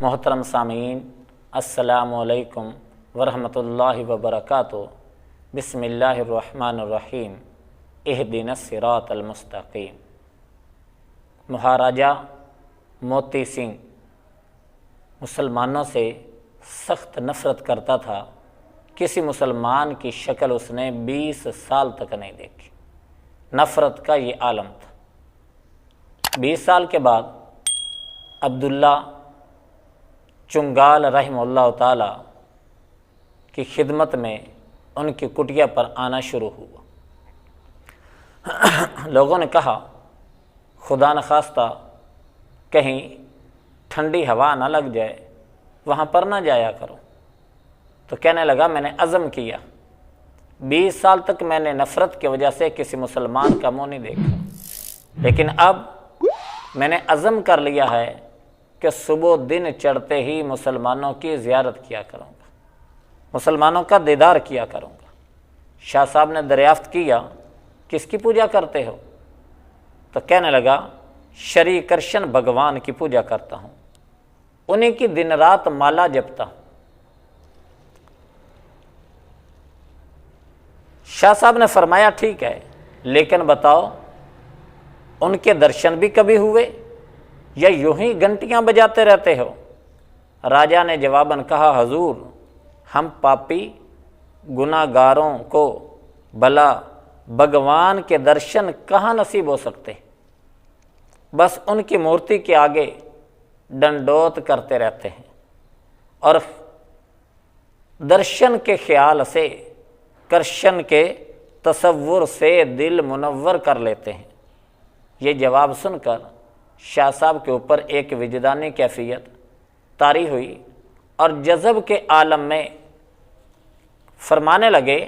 محترم سامعین، السلام علیکم ورحمۃ اللہ وبرکاتہ۔ بسم اللہ الرحمن الرحیم۔ اہدنا الصراط المستقیم۔ مہاراجہ موتی سنگھ مسلمانوں سے سخت نفرت کرتا تھا۔ کسی مسلمان کی شکل اس نے 20 سال تک نہیں دیکھی۔ نفرت کا یہ عالم تھا۔ 20 سال کے بعد عبداللہ چنگال رحمہ اللہ تعالی کی خدمت میں ان کی کٹیا پر آنا شروع ہوا۔ لوگوں نے کہا خدا نخواستہ کہیں ٹھنڈی ہوا نہ لگ جائے، وہاں پر نہ جایا کرو۔ تو کہنے لگا میں نے عزم کیا، 20 سال تک میں نے نفرت کی وجہ سے کسی مسلمان کا منہ نہیں دیکھا، لیکن اب میں نے عزم کر لیا ہے کہ صبح دن چڑھتے ہی مسلمانوں کی زیارت کیا کروں گا، مسلمانوں کا دیدار کیا کروں گا۔ شاہ صاحب نے دریافت کیا کس کی پوجا کرتے ہو؟ تو کہنے لگا شری کرشن بھگوان کی پوجا کرتا ہوں، انہیں کی دن رات مالا جپتا ہوں۔ شاہ صاحب نے فرمایا ٹھیک ہے، لیکن بتاؤ ان کے درشن بھی کبھی ہوئے یا یوں ہی گھنٹیاں بجاتے رہتے ہو؟ راجا نے جواباً کہا حضور، ہم پاپی گناہ گاروں کو بھلا بھگوان کے درشن کہاں نصیب ہو سکتے، بس ان کی مورتی کے آگے ڈنڈوت کرتے رہتے ہیں اور درشن کے خیال سے، کرشن کے تصور سے دل منور کر لیتے ہیں۔ یہ جواب سن کر شاہ صاحب کے اوپر ایک وجدانی کیفیت طاری ہوئی اور جذب کے عالم میں فرمانے لگے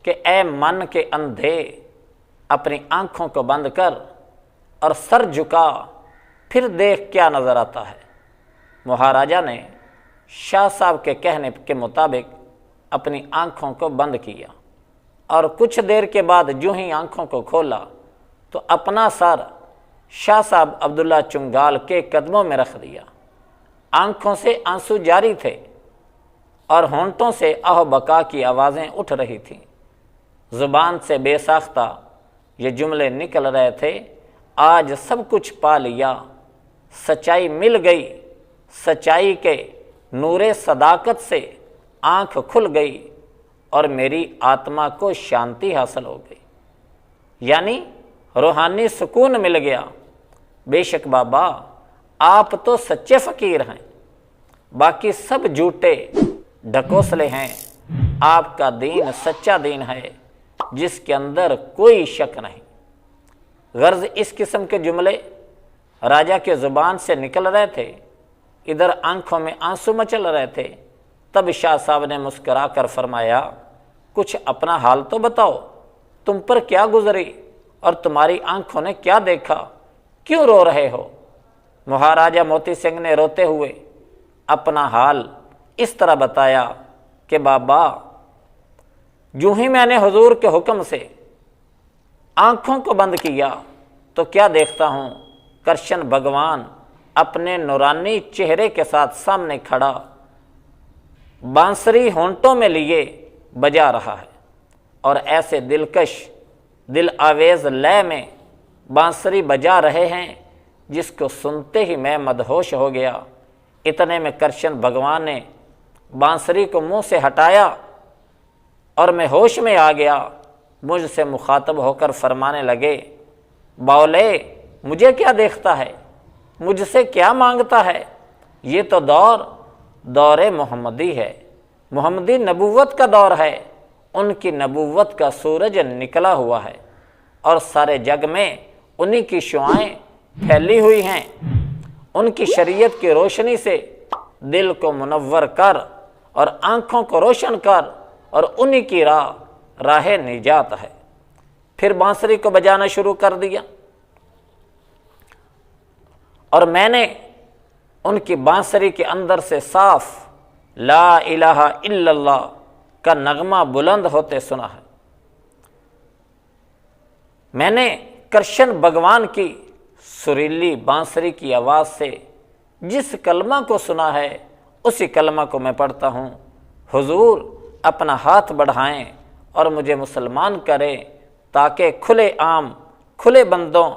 کہ اے من کے اندھے، اپنی آنکھوں کو بند کر اور سر جھکا، پھر دیکھ کیا نظر آتا ہے۔ مہاراجہ نے شاہ صاحب کے کہنے کے مطابق اپنی آنکھوں کو بند کیا اور کچھ دیر کے بعد جو ہی آنکھوں کو کھولا تو اپنا سر شاہ صاحب عبداللہ چنگال کے قدموں میں رکھ دیا۔ آنکھوں سے آنسو جاری تھے اور ہونٹوں سے آہ بکا کی آوازیں اٹھ رہی تھیں۔ زبان سے بے ساختہ یہ جملے نکل رہے تھے، آج سب کچھ پا لیا، سچائی مل گئی، سچائی کے نور صداقت سے آنکھ کھل گئی اور میری آتما کو شانتی حاصل ہو گئی، یعنی روحانی سکون مل گیا۔ بے شک بابا آپ تو سچے فقیر ہیں، باقی سب جھوٹے ڈھکوسلے ہیں۔ آپ کا دین سچا دین ہے جس کے اندر کوئی شک نہیں۔ غرض اس قسم کے جملے راجا کے زبان سے نکل رہے تھے، ادھر آنکھوں میں آنسو مچل رہے تھے۔ تب شاہ صاحب نے مسکرا کر فرمایا کچھ اپنا حال تو بتاؤ، تم پر کیا گزری اور تمہاری آنکھوں نے کیا دیکھا، کیوں رو رہے ہو؟ مہاراجہ موتی سنگھ نے روتے ہوئے اپنا حال اس طرح بتایا کہ بابا جو ہی میں نے حضور کے حکم سے آنکھوں کو بند کیا تو کیا دیکھتا ہوں، کرشن بھگوان اپنے نورانی چہرے کے ساتھ سامنے کھڑا بانسری ہونٹوں میں لیے بجا رہا ہے اور ایسے دلکش دل آویز لے میں بانسری بجا رہے ہیں جس کو سنتے ہی میں مدہوش ہو گیا۔ اتنے میں کرشن بھگوان نے بانسری کو منہ سے ہٹایا اور میں ہوش میں آ گیا۔ مجھ سے مخاطب ہو کر فرمانے لگے باولے مجھے کیا دیکھتا ہے، مجھ سے کیا مانگتا ہے؟ یہ تو دور محمدی ہے، محمدی نبوت کا دور ہے۔ ان کی نبوت کا سورج نکلا ہوا ہے اور سارے جگ میں انہی کی شعائیں پھیلی ہوئی ہیں۔ ان کی شریعت کی روشنی سے دل کو منور کر اور آنکھوں کو روشن کر اور انہی کی راہ نجات ہے۔ پھر بانسری کو بجانا شروع کر دیا اور میں نے ان کی بانسری کے اندر سے صاف لا الہ الا اللہ کا نغمہ بلند ہوتے سنا ہے۔ میں نے کرشن بھگوان کی سریلی بانسری کی آواز سے جس کلمہ کو سنا ہے اسی کلمہ کو میں پڑھتا ہوں۔ حضور اپنا ہاتھ بڑھائیں اور مجھے مسلمان کریں تاکہ کھلے عام کھلے بندوں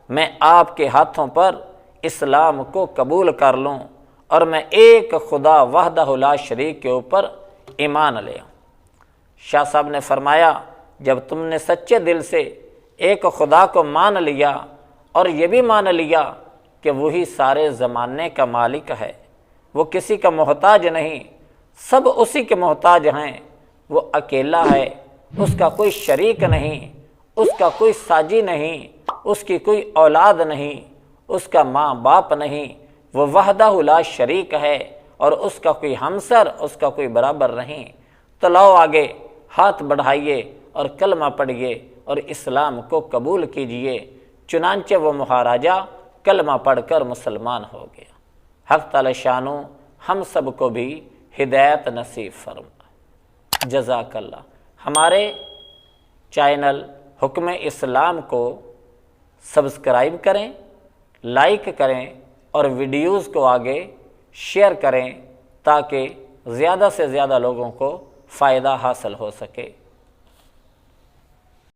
میں آپ کے ہاتھوں پر اسلام کو قبول کر لوں اور میں ایک خدا وحدہ لا شریک کے اوپر ایمان لے آؤں۔ شاہ صاحب نے فرمایا جب تم نے سچے دل سے ایک خدا کو مان لیا اور یہ بھی مان لیا کہ وہی سارے زمانے کا مالک ہے، وہ کسی کا محتاج نہیں، سب اسی کے محتاج ہیں، وہ اکیلا ہے، اس کا کوئی شریک نہیں، اس کا کوئی ساجی نہیں، اس کی کوئی اولاد نہیں، اس کا ماں باپ نہیں، وہ وحدہ لا شریک ہے اور اس کا کوئی ہمسر، اس کا کوئی برابر نہیں۔ تو لاؤ آگے ہاتھ بڑھائیے اور کلمہ پڑھیے اور اسلام کو قبول کیجئے۔ چنانچہ وہ مہاراجہ کلمہ پڑھ کر مسلمان ہو گیا۔ حق تعالی شانو ہم سب کو بھی ہدایت نصیب فرمائے۔ جزاک اللہ۔ ہمارے چینل حکم اسلام کو سبسکرائب کریں، لائک کریں اور ویڈیوز کو آگے شیئر کریں تاکہ زیادہ سے زیادہ لوگوں کو فائدہ حاصل ہو سکے۔